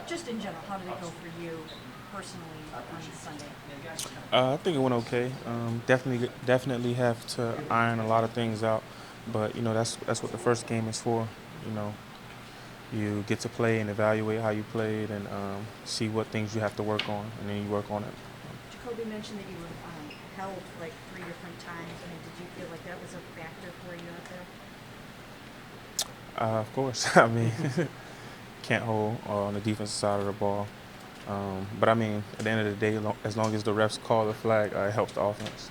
Just in general, how did it go for you personally on Sunday? I think it went okay. Definitely have to iron a lot of things out, but that's what the first game is for. You know, you get to play and evaluate how you played and see what things you have to work on, and then you work on it. Jacoby mentioned that you were held like 3 different times. I mean, did you feel like that was a factor for you out there? Of course, I mean, can't hold on the defensive side of the ball, but I mean, at the end of the day, as long as the refs call the flag, it helps the offense.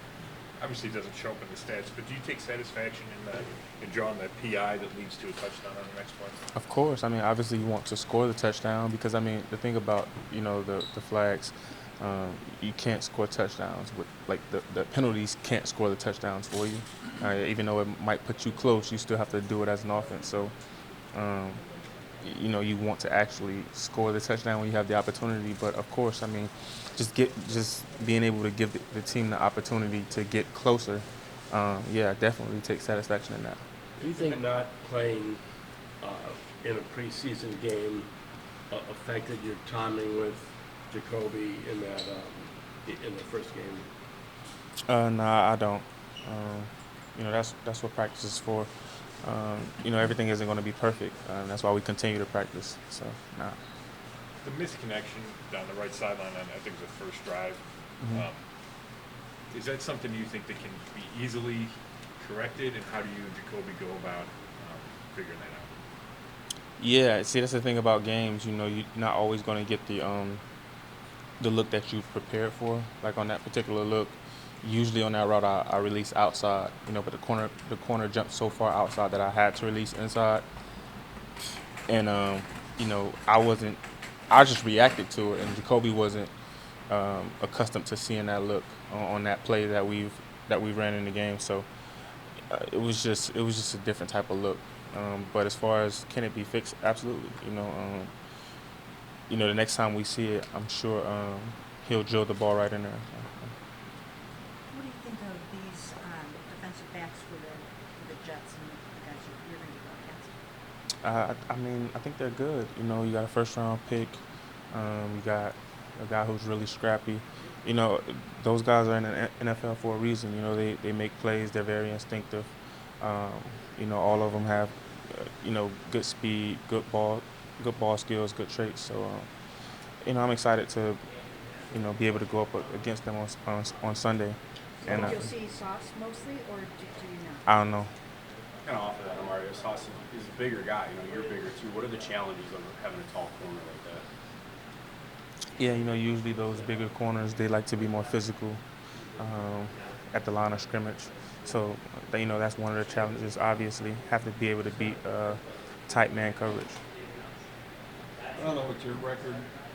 Obviously, it doesn't show up in the stats, but do you take satisfaction in drawing that PI that leads to a touchdown on the next play? Of course, I mean, obviously you want to score the touchdown because I mean the thing about the flags, you can't score touchdowns with like the penalties can't score the touchdowns for you. Even though it might put you close, you still have to do it as an offense. So, um, you want to actually score the touchdown when you have the opportunity. But of course, I mean, just being able to give the team the opportunity to get closer. Yeah, definitely take satisfaction in that. Do you think not playing in a preseason game affected your timing with Jacoby in that in the first game? Nah, I don't. Um, that's what practice is for. Everything isn't going to be perfect. That's why we continue to practice. So, nah. The misconnection down the right sideline on, I think, it was the first drive. Mhm. Um, is that something you think that can be easily corrected, and how do you and Jacoby go about figuring that out? Yeah, see, that's the thing about games. You're not always going to get the look that you've prepared for. Like on that particular look, usually on that route, I release outside. But the corner jumped so far outside that I had to release inside, and I wasn't. I just reacted to it, and Jacoby wasn't accustomed to seeing that look on that play that we ran in the game. So it was just a different type of look. But as far as can it be fixed, absolutely. The next time we see it, I'm sure he'll drill the ball right in there. What do you think of these defensive backs for the Jets and the guys you're going to go against? I mean, I think they're good. You got a first round pick. You got a guy who's really scrappy. You know, those guys are in the NFL for a reason. They make plays. They're very instinctive. Um, all of them have, good speed, good ball skills, good traits. So, I'm excited to, be able to go up against them on Sunday. Do you And think you'll see Sauce mostly, or do you not? I don't know. Kind of off of that, Amari, Haas is a bigger guy. You're bigger too. What are the challenges of having a tall corner like that? Yeah, usually those bigger corners, they like to be more physical um, at the line of scrimmage. So, that's one of the challenges. Obviously, have to be able to beat tight man coverage. I don't know what your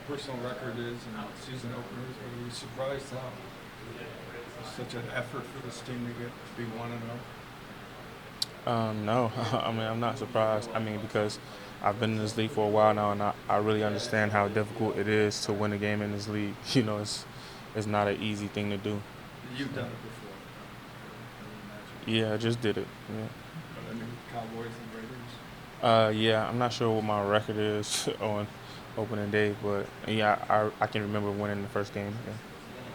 personal record is in season openers, but are you surprised how it's such an effort for this team to get to be 1-0? No, I mean, I'm not surprised. I mean, because I've been in this league for a while now, and I really understand how difficult it is to win a game in this league. It's not an easy thing to do. You've done it before. I would imagine. Yeah, I just did it. Yeah. But I mean, Cowboys and Raiders. Yeah, I'm not sure what my record is on opening day, but yeah, I can remember winning the first game. Yeah.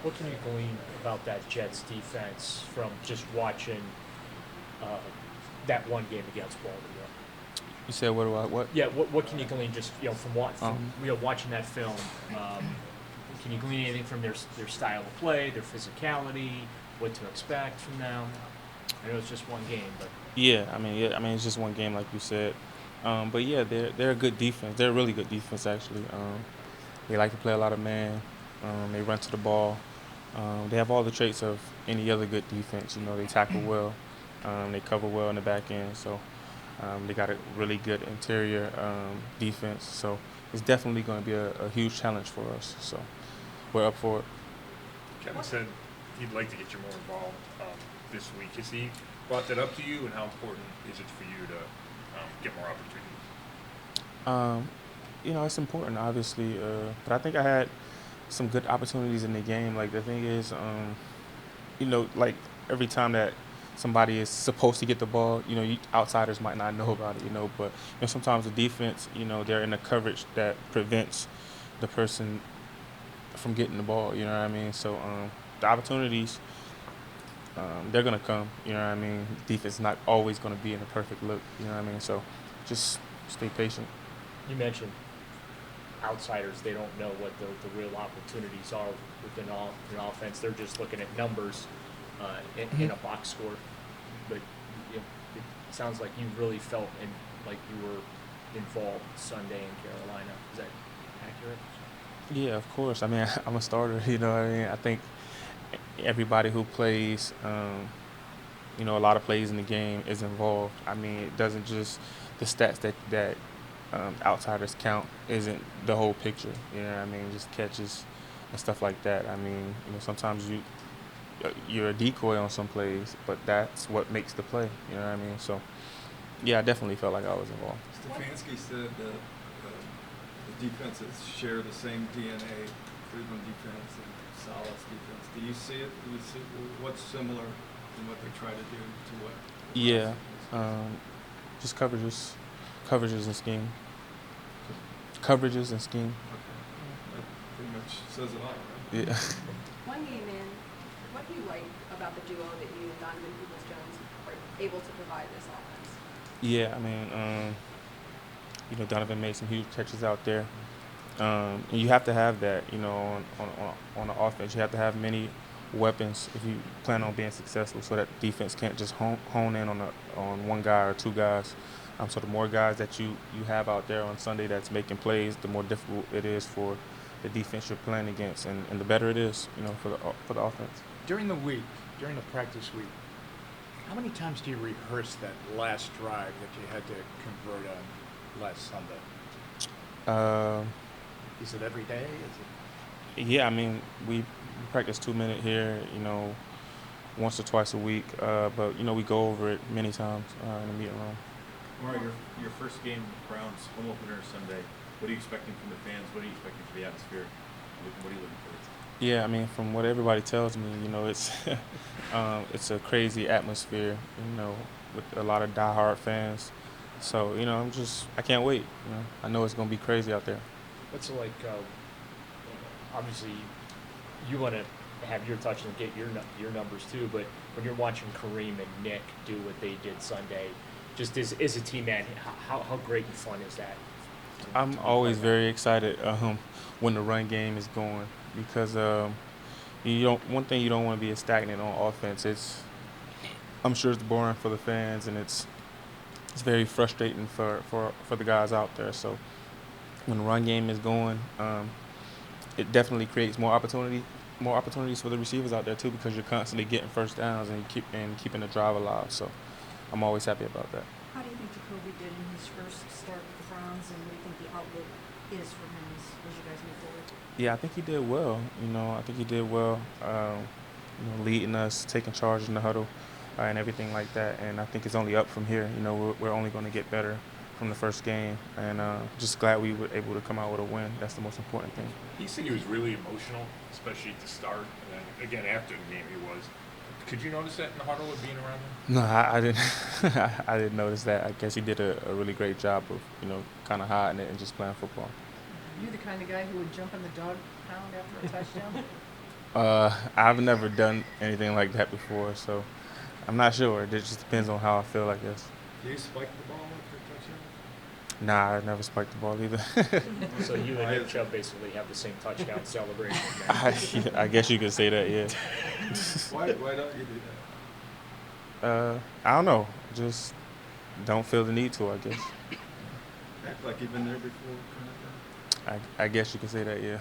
What can you glean about that Jets defense from just watching uh, that one game against Baltimore? You said what? Yeah, what can you glean just from Um, watching that film? Can you glean anything from their style of play, their physicality, what to expect from them? I know it's just one game, but Yeah, I mean, it's just one game, like you said. But yeah, they're a good defense. They're a really good defense, actually. They like to play a lot of man. They run to the ball. They have all the traits of any other good defense. They tackle well. They cover well in the back end. So they got a really good interior defense. So it's definitely going to be a huge challenge for us. So we're up for it. Kevin said he'd like to get you more involved this week. Has he brought that up to you, and how important is it for you to get more opportunities? It's important, obviously. But I think I had some good opportunities in the game. Like the thing is, like every time that somebody is supposed to get the ball, outsiders might not know about it, but sometimes the defense, they're in a coverage that prevents the person from getting the ball, you know what I mean? So the opportunities, they're going to come, you know what I mean? Defense is not always going to be in a perfect look, you know what I mean? So just stay patient. You mentioned outsiders, they don't know what the real opportunities are within an offense. They're just looking at numbers in a box score. But it sounds like you really felt like you were involved Sunday in Carolina. Is that accurate? Yeah, of course. I mean, I'm a starter, you know what I mean? I think everybody who plays, a lot of plays in the game is involved. I mean, it doesn't just the stats that outsiders count isn't the whole picture. You know what I mean? Just catches and stuff like that. I mean, sometimes you're a decoy on some plays, but that's what makes the play. You know what I mean? So, yeah, I definitely felt like I was involved. Stefanski said that the defenses share the same DNA, Cleveland defense and Salas defense. Do you see it? Do you see what's similar in what they try to do to what? Yeah, just coverages and scheme. Coverages and scheme. Okay. That pretty much says it all, right? Yeah. One game in, what do you like about the duo that you and Donovan Peoples-Jones are able to provide this offense? Yeah, I mean, Donovan made some huge catches out there. And you have to have that, on the offense. You have to have many weapons if you plan on being successful, so that defense can't just hone in on one guy or two guys. So the more guys that you have out there on Sunday that's making plays, the more difficult it is for the defense you're playing against, and the better it is, for the offense. During the week, during the practice week, how many times do you rehearse that last drive that you had to convert on last Sunday? Is it every day? Yeah, I mean, we practice 2 minute here, once or twice a week, but we go over it many times in the meeting room. Amari, your first game, Browns home opener Sunday. What are you expecting from the fans? What are you expecting for the atmosphere? What are you looking for? Yeah, I mean, from what everybody tells me, it's it's a crazy atmosphere, with a lot of diehard fans. So, I can't wait. I know it's gonna be crazy out there. What's it like? Obviously, you want to have your touch and get your numbers too. But when you're watching Kareem and Nick do what they did Sunday, just as a team man, how great and fun is that? I'm always very excited when the run game is going, because one thing you don't want to be is stagnant on offense. I'm sure it's boring for the fans, and it's very frustrating for the guys out there. So when the run game is going, it definitely creates more opportunities for the receivers out there too, because you're constantly getting first downs and keeping the drive alive. So I'm always happy about that. How do you think Jacoby did in his first start with the Browns, and what do you think the outlook is for him as you guys move forward? Yeah, I think he did well. I think he did well, leading us, taking charge in the huddle, and everything like that. And I think it's only up from here. We're only going to get better from the first game, and just glad we were able to come out with a win. That's the most important thing. He said he was really emotional, especially at the start, and then again after the game he was. Could you notice that in the huddle with being around him? No, I didn't. I didn't notice that. I guess he did a really great job of, kind of hiding it and just playing football. Are you the kind of guy who would jump in the dog pound after a touchdown? I've never done anything like that before, so I'm not sure. It just depends on how I feel, I guess. Do you spike the ball after a touchdown? Nah, I never spiked the ball either. So you and Nick Chubb basically have the same touchdown celebration. Man. I guess you could say that, yeah. Why don't you do that? I don't know. Just don't feel the need to, I guess. Act like you've been there before, kind of thing. I guess you could say that, yeah.